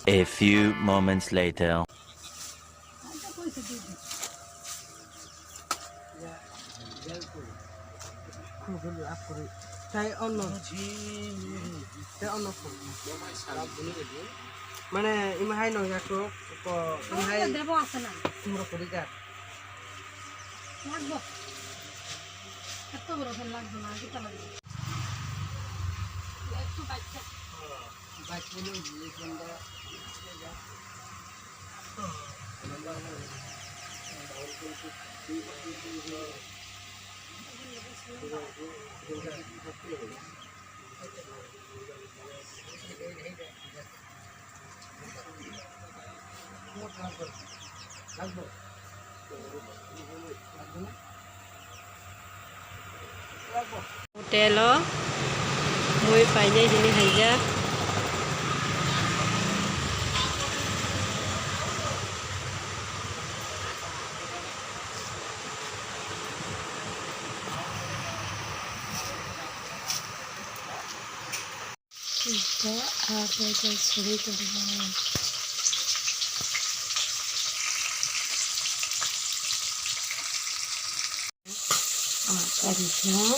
A few moments later. মানে ইমাহাই নয় একটু ইমাহাই তোমরা করি যা লাগবো এত বড় ফেল লাগবে না কিটা লাগবে একটু বাইক বাইক বলে এই কোনটা hotel muy paine sini haja kita ada suri kerja tadinya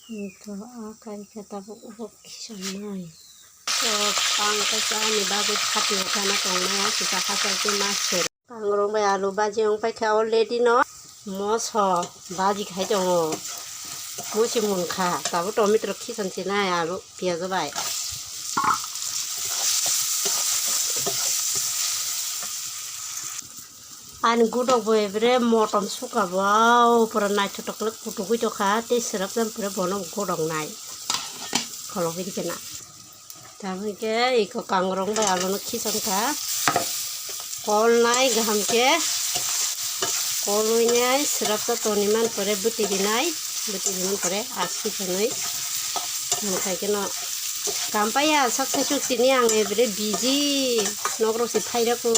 itu akan kita buat kisah naik. Pang kasi ni bago hati ka na tong na kita kasal ke master. Pang rong bay alu baji ong bay ka already no. Mos ho baji khai jong o. Musi mun kha. Tabu tomato kisan china alu piaz bay. An gudok boy bre motom suka wow pura nai chotok lek kutu kutu kha te serap dan pura bonong gudok nai. Kalau gini kena. Tapi ke iko kangrong bay alu no kisan ka. Kol nai gaham ke. Kolunya serap ta toniman pura butiri nai. Butiri man pura aski kanoi. Mukai kena. Kampai ya sukses sini ang ebre busy. Nogro si thaira ku.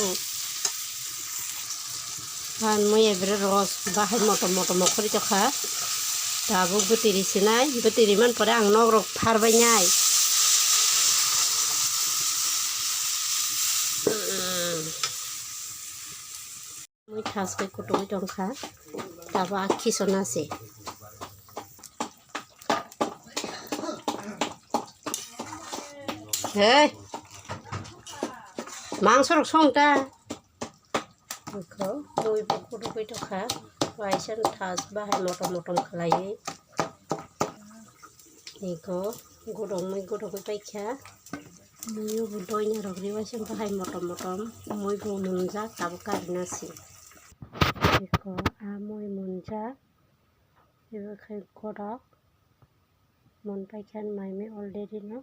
Kan mo ebre ros bahai moto mokori jokha. Tabu butiri sinai. Butiri man pura ang nogro pharbai nyai. Muy khas ke kutu jong kha tabu akhi sona se hey mangsor songta ko doi kutu kutu kha waisan thas bahai motom khalai iko gudong muy gudu ku pai kha muy budoi nya rogri waisan bahai motom muy bu munja tabu karina si iko amoy munja ibu khai kodok mon pai khan mai me already no